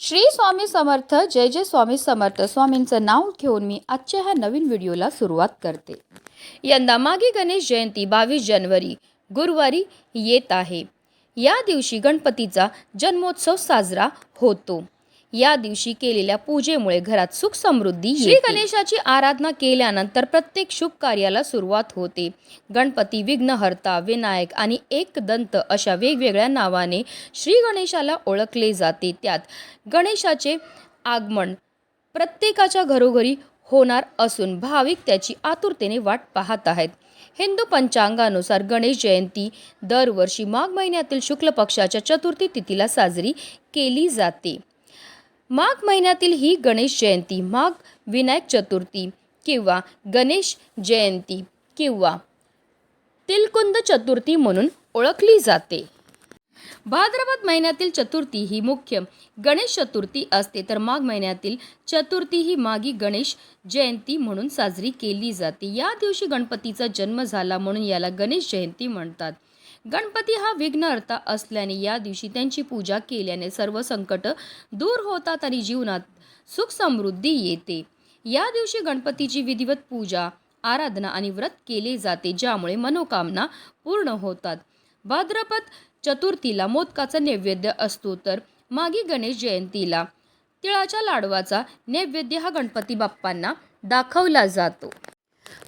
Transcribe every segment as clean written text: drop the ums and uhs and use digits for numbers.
श्री स्वामी समर्थ. जय जय स्वामी समर्थ. स्वामींचं नाव घेऊन मी आजच्या ह्या नवीन व्हिडिओला सुरुवात करते. यंदा माघी गणेश जयंती 22 जानेवारी गुरुवारी येत आहे. या दिवशी गणपतीचा जन्मोत्सव साजरा होतो. या दिवशी केलेल्या पूजेमुळे घरात सुख समृद्धी येते. श्री गणेशाची आराधना केल्यानंतर प्रत्येक शुभ कार्याला सुरुवात होते. गणपती, विघ्नहर्ता, विनायक आणि एकदंत अशा वेगवेगळ्या नावाने श्री गणेशाला ओळखले जाते. त्यात गणेशाचे आगमन प्रत्येकाच्या घरोघरी होणार असून भाविक त्याची आतुरतेने वाट पाहत आहेत. हिंदू पंचांगानुसार गणेश जयंती दरवर्षी माघ महिन्यातील शुक्ल पक्षाच्या चतुर्थी तिथीला साजरी केली जाते. माघ महिन्यातील ही गणेश जयंती माघ विनायक चतुर्थी किंवा गणेश जयंती किंवा तिलकुंद चतुर्थी म्हणून ओळखली जाते. भाद्रपद महिन्यातील चतुर्थी ही मुख्य गणेश चतुर्थी असते, तर माघ महिन्यातील चतुर्थी ही माघी गणेश जयंती म्हणून साजरी केली जाते. या दिवशी गणपतीचा जन्म झाला म्हणून याला गणेश जयंती म्हणतात. गणपती हा विघ्नहर्ता असल्याने या दिवशी त्यांची पूजा केल्याने सर्व संकट दूर होतात आणि जीवनात सुख समृद्धी येते. या दिवशी गणपतीची विधिवत पूजा, आराधना आणि व्रत केले जाते, ज्यामुळे मनोकामना पूर्ण होतात. भाद्रपद चतुर्थीला मोदकाचा नैवेद्य असतो, तर माघी गणेश जयंतीला तिळाच्या लाडवाचा नैवेद्य हा गणपती बाप्पांना दाखवला जातो.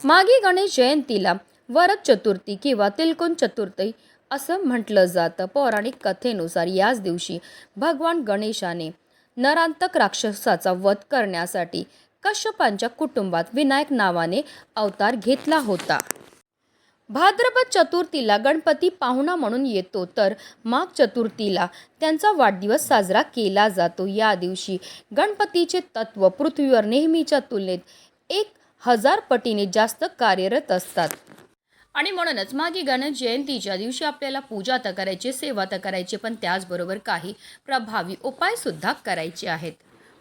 माघी गणेश जयंतीला वरद चतुर्थी किंवा तिलकुंद चतुर्थी असं म्हटलं जातं. पौराणिक कथेनुसार याच दिवशी भगवान गणेशाने नरांतक राक्षसाचा वध करण्यासाठी कश्यपांच्या कुटुंबात विनायक नावाने अवतार घेतला होता. भाद्रपद चतुर्थीला गणपती पाहुणा म्हणून येतो, तर माघ चतुर्थीला त्यांचा वाढदिवस साजरा केला जातो. या दिवशी गणपतीचे तत्व पृथ्वीवर नेहमीच्या तुलनेत 1000 पटीने जास्त कार्यरत असतात. आणि म्हणूनच माघी गणेश जयंतीच्या दिवशी आपल्याला पूजा तर करायची, सेवा तर करायची, पण त्याचबरोबर काही प्रभावी उपायसुद्धा करायचे आहेत.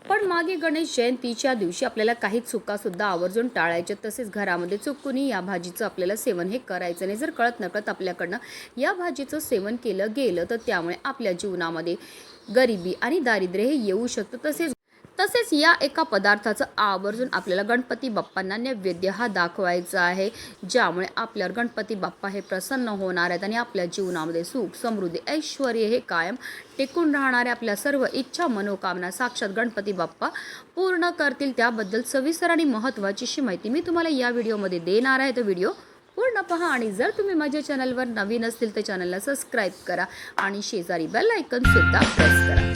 पण माघी गणेश जयंतीच्या दिवशी आपल्याला काही चुकासुद्धा आवर्जून टाळायच्या. तसेच घरामध्ये चुकूनही या भाजीचं आपल्याला सेवन हे करायचं नाही. जर कळत नकळत आपल्याकडनं या भाजीचं सेवन केलं गेलं तर त्यामुळे आपल्या जीवनामध्ये गरिबी आणि दारिद्र्य हे येऊ शकतं. तसेच या एका पदार्थाचं आवर्जून आपल्याला गणपती बाप्पांना नैवेद्य हा दाखवायचा आहे, ज्यामुळे आपल्यावर गणपती बाप्पा हे प्रसन्न होणार आहेत आणि आपल्या जीवनामध्ये सुख, समृद्धी, ऐश्वर हे कायम टिकून राहणारे आपल्या सर्व इच्छा, मनोकामना साक्षात गणपती बाप्पा पूर्ण करतील. त्याबद्दल सविस्तर आणि महत्त्वाची माहिती मी तुम्हाला या व्हिडिओमध्ये देणार आहे. तो व्हिडिओ पूर्ण पहा आणि जर तुम्ही माझ्या चॅनलवर नवीन असतील तर चॅनलला सबस्क्राईब करा आणि शेजारी बेल आयकॉन सुद्धा प्रेस करा.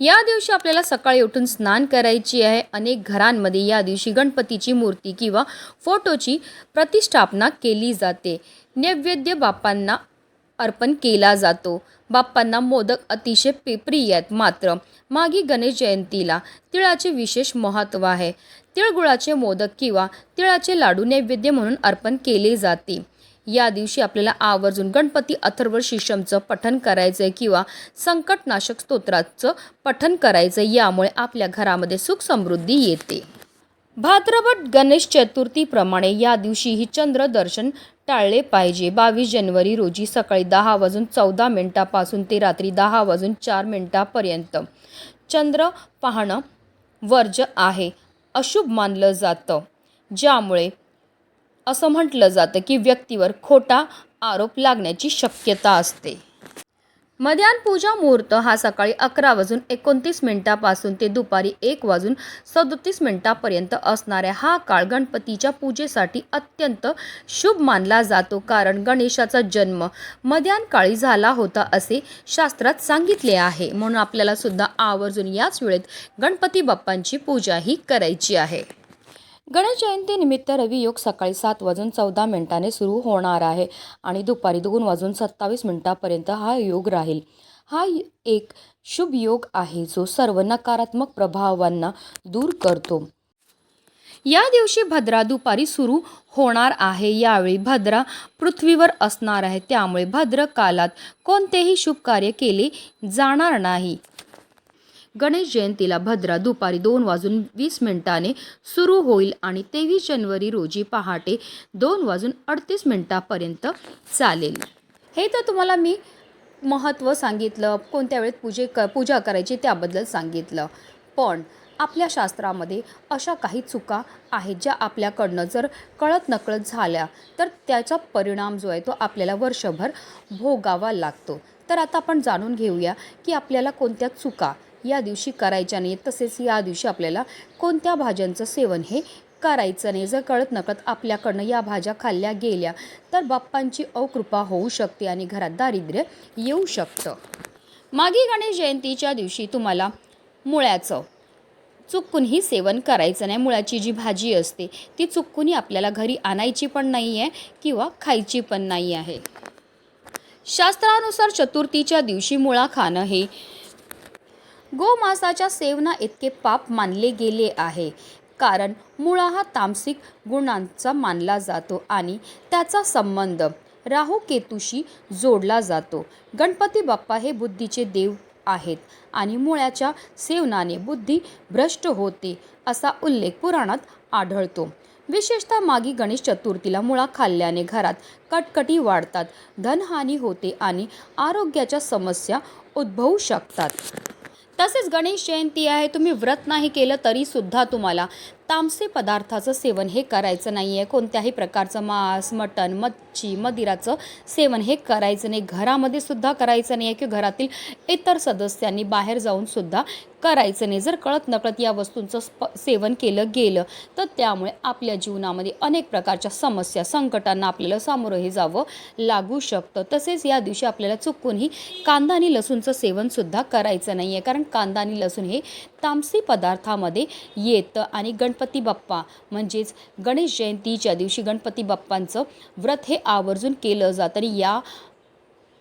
या दिवशी आपल्याला सकाळी उठून स्नान करायची आहे. अनेक घरांमध्ये या दिवशी गणपतीची मूर्ती किंवा फोटोची प्रतिष्ठापना केली जाते. नैवेद्य बाप्पांना अर्पण केला जातो. बाप्पांना मोदक अतिशय प्रिय आहेत. मात्र माघी गणेश जयंतीला तिळाचे विशेष महत्त्व आहे. तिळगुळाचे मोदक किंवा तिळाचे लाडू नैवेद्य म्हणून अर्पण केले जाते. या दिवशी आपल्याला आवर्जून गणपती अथर्व शीर्षमचं पठण करायचं किंवा संकटनाशक स्तोत्राचं पठण करायचं. यामुळे आपल्या घरामध्ये सुख समृद्धी येते. भाद्रपद गणेश चतुर्थीप्रमाणे या दिवशीही चंद्र दर्शन टाळले पाहिजे. 22 जानेवारी रोजी सकाळी 10:14 पासून ते रात्री 10:04 चंद्र पाहणं वर्ज्य आहे, अशुभ मानलं जातं. ज्यामुळे असं म्हटलं जातं की व्यक्तीवर खोटा आरोप लागण्याची शक्यता असते. मध्यान्ह पूजा मुहूर्त हा सकाळी 11:29 पासून ते दुपारी 1:37 असणाऱ्या हा काळ गणपतीच्या पूजेसाठी अत्यंत शुभ मानला जातो. कारण गणेशाचा जन्म मध्यान्ह काळी झाला होता असे शास्त्रात सांगितले आहे. म्हणून आपल्याला सुद्धा आवर्जून याच वेळेत गणपती बाप्पांची पूजा ही करायची आहे. गणेश जयंतीनिमित्त रवी योग सकाळी 7:14 सुरू होणार आहे आणि दुपारी 2:27 हा योग राहील. हा एक शुभ योग आहे जो सर्व नकारात्मक प्रभावांना दूर करतो. या दिवशी भद्रा दुपारी सुरू होणार आहे. यावेळी भद्रा पृथ्वीवर असणार आहे, त्यामुळे भद्र कालात कोणतेही शुभ कार्य केले जाणार नाही. गणेश जयंतीला भद्रा दुपारी 2:20 सुरू होईल आणि 23 जानेवारी रोजी पहाटे 2:38 चालेल. हे तर तुम्हाला मी महत्त्व सांगितलं, कोणत्या वेळेत पूजा करायची त्याबद्दल सांगितलं. पण आपल्या शास्त्रामध्ये अशा काही चुका आहेत ज्या आपल्याकडनं जर कळत-नकळत झाल्या तर त्याचा परिणाम जो आहे तो आपल्याला वर्षभर भोगावा लागतो. तर आता आपण जाणून घेऊया की आपल्याला कोणत्या चुका या दिवशी करायच्या नाही, तसेच या दिवशी आपल्याला कोणत्या भाज्यांचं सेवन हे करायचं नाही. जर कळत-नकळत आपल्याकडनं या भाज्या खाल्ल्या गेल्या तर बाप्पांची अकृपा होऊ शकते आणि घरात दारिद्र्य येऊ शकतं. मागी गणेश जयंतीच्या दिवशी तुम्हाला मुळ्याचं चुकूनही सेवन करायचं नाही. मुळ्याची जी भाजी असते ती चुकूनही आपल्याला घरी आणायची पण नाही आहे किंवा खायची पण नाही आहे. शास्त्रानुसार चतुर्थीच्या दिवशी मुळा खाणं हे गोमांसाच्या सेवना इतके पाप मानले गेले आहे. कारण मुळा हा तामसिक गुणांचा मानला जातो आणि त्याचा संबंध राहू केतूशी जोडला जातो. गणपती बाप्पा हे बुद्धीचे देव आहेत आणि मुळ्याच्या सेवनाने बुद्धी भ्रष्ट होते असा उल्लेख पुराणात आढळतो. विशेषतः मागी गणेश चतुर्थीला मुळा खाल्ल्याने घरात कटकटी वाढतात, धनहानी होते आणि आरोग्याच्या समस्या उद्भवू शकतात. तसेच गणेश जयंती आहे, तुम्ही व्रत नाही केलं तरीसुद्धा तुम्हाला तामसी पदार्थाचं सेवन हे करायचं नाही आहे. कोणत्याही प्रकारचं मांस, मटण, मच्छी, मदिराचं सेवन हे करायचं नाही. घरामध्ये सुद्धा करायचं नाही आहे किंवा घरातील इतर सदस्यांनी बाहेर जाऊन सुद्धा करायचं नाही. जर कळत-नकळत या वस्तूंचं सेवन केलं गेलं तर त्यामुळे आपल्या जीवनामध्ये अनेक प्रकारच्या समस्या, संकटांना आपल्याला सामोरं हे जावं लागू शकतं. तसेच या दिवशी आपल्याला चुकूनही कांदा आणि लसूणचं सेवनसुद्धा करायचं नाही आहे. कारण कांदा आणि लसूण हे तामसी पदार्थामध्ये येतं आणि गणपती बाप्पा म्हणजेच गणेश जयंतीच्या दिवशी गणपती बाप्पांचं व्रत हे आवर्जून केलं जातं आणि या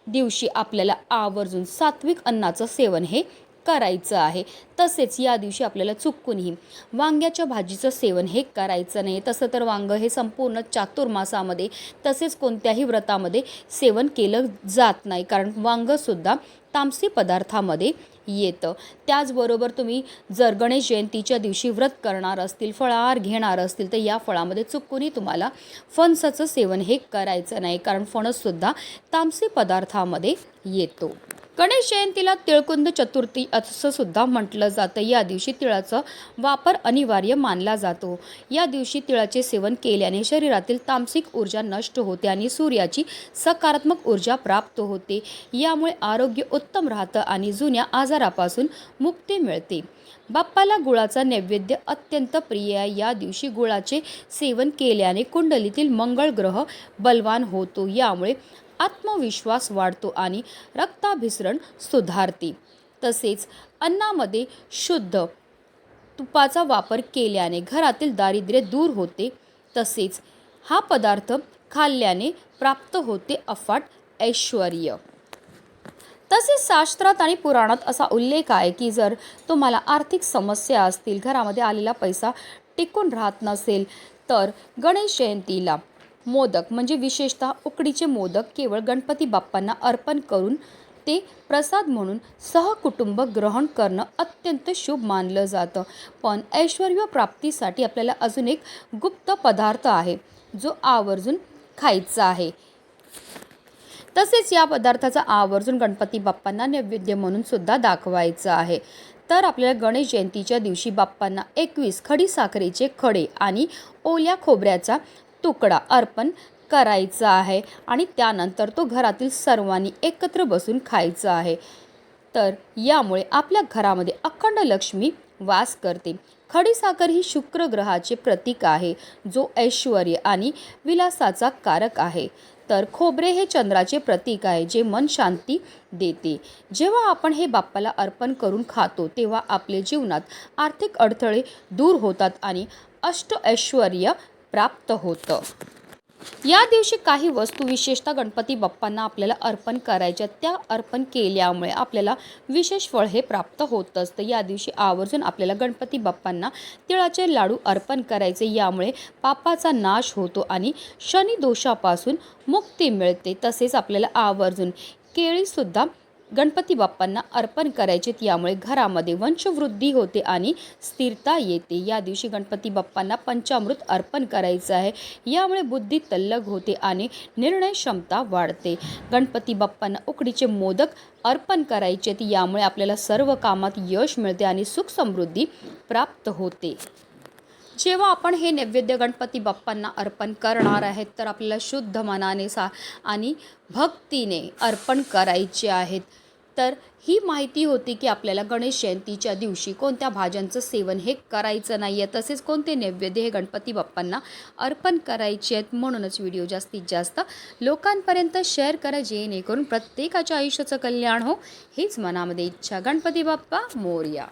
दिवशी आपल्याला आवर्जून सात्विक अन्नाचं सेवन हे करायचं आहे. तसेच या दिवशी आपल्याला चुकूनही वांग्याच्या भाजीचं सेवन हे करायचं नाही. तसं तर वांग हे संपूर्ण चातुर्मासामध्ये तसेच कोणत्याही व्रतामध्ये सेवन केलं जात नाही, कारण वांगसुद्धा तामसी पदार्थामध्ये येतं. त्याचबरोबर तुम्ही जर गणेश जयंतीच्या दिवशी व्रत करणार असतील, फळाहार घेणार असतील तर या फळामध्ये चुकूनही तुम्हाला फणसाचं सेवन हे करायचं नाही, कारण फणससुद्धा तामसी पदार्थामध्ये येतो. गणेश जयंतीला तिळकुंद चतुर्थी असं सुद्धा म्हटलं जातं. या दिवशी तिळाचा वापर अनिवार्य मानला जातो. या दिवशी तिळाचे सेवन केल्याने शरीरातील तामसिक ऊर्जा नष्ट होते आणि सूर्याची सकारात्मक ऊर्जा प्राप्त होते. यामुळे आरोग्य उत्तम राहतं आणि जुन्या आजारापासून मुक्ती मिळते. बाप्पाला गुळाचा नैवेद्य अत्यंत प्रिय आहे. या दिवशी गुळाचे सेवन केल्याने कुंडलीतील मंगळ ग्रह बलवान होतो. यामुळे आत्मविश्वास वाढतो आणि रक्ताभिसरण सुधारते. तसेच अन्नामध्ये शुद्ध तुपाचा वापर केल्याने घरातील दारिद्र्य दूर होते. तसेच हा पदार्थ खाल्ल्याने प्राप्त होते अफाट ऐश्वर्य. तसेच शास्त्रात आणि पुराणात असा उल्लेख आहे की जर तुम्हाला आर्थिक समस्या असतील, घरामध्ये आलेला पैसा टिकून राहत नसेल तर गणेश जयंतीला मोदक म्हणजे विशेषतः उकडीचे मोदक केवळ गणपती बाप्पांना अर्पण करून ते प्रसाद म्हणून सहकुटुंब ग्रहण करणं अत्यंत शुभ मानलं जातं. पण ऐश्वर्य प्राप्तीसाठी आपल्याला अजून एक गुप्त पदार्थ आहे जो आवर्जून खायचा आहे. तसेच या पदार्थाचा आवर्जून गणपती बाप्पांना नैवेद्य म्हणून सुद्धा दाखवायचं आहे. तर आपल्याला गणेश जयंतीच्या दिवशी बाप्पांना 21 खडी साखरेचे खडे आणि ओल्या खोबऱ्याचा तुकडा अर्पण करायचा आहे आणि त्यानंतर तो घरातील सर्वांनी एकत्र बसून खायचा आहे. तर यामुळे आपल्या घरामध्ये अखंड लक्ष्मी वास करते. खडीसाखर ही शुक्र ग्रहाचे प्रतीक आहे जो ऐश्वर्य आणि विलासाचा कारक आहे. तर खोबरे हे चंद्राचे प्रतीक आहे जे मन शांती देते. जेव्हा आपण हे बाप्पाला अर्पण करून खातो तेव्हा आपले जीवनात आर्थिक अडथळे दूर होतात आणि ऐश्वर्य प्राप्त होतं. या दिवशी काही वस्तू विशेषतः गणपती बाप्पांना आपल्याला अर्पण करायच्या. त्या अर्पण केल्यामुळे आपल्याला विशेष फळ हे प्राप्त होत असतं. या दिवशी आवर्जून आपल्याला गणपती बाप्पांना तिळाचे लाडू अर्पण करायचे. यामुळे पापाचा नाश होतो आणि शनी दोषापासून मुक्ती मिळते. तसेच आपल्याला आवर्जून केळीसुद्धा गणपती बाप्पांना अर्पण करायचे, यामुळे घरामध्ये वंशवृद्धी होते आणि स्थिरता येते। या दिवशी गणपती बाप्पांना पंचामृत अर्पण करायचं आहे, यामुळे बुद्धी तल्लख होते आणि निर्णय क्षमता वाढते। गणपती बाप्पांना उकडीचे मोदक अर्पण करायचे, यामुळे आपल्याला सर्व कामात यश मिळते आणि सुख समृद्धी प्राप्त होते। जेव्हा आपण हे नैवेद्य गणपती बाप्पांना अर्पण करणार आहेत, तर आपल्याला शुद्ध मनाने आणि भक्तीने अर्पण करायचे आहेत। तर ही माहिती होती की आपल्याला गणेश जयंतीच्या दिवशी कोणत्या भाज्यांचं सेवन हे करायचं नाही आहे, तसेच कोणते नैवेद्य हे गणपती बाप्पांना अर्पण करायचे आहेत। म्हणूनच व्हिडिओ जास्तीत जास्त लोकांपर्यंत शेअर करा, जेणेकरून प्रत्येकाच्या आयुष्याचं कल्याण हो, हीच मनामध्ये इच्छा। गणपती बाप्पा मोरया।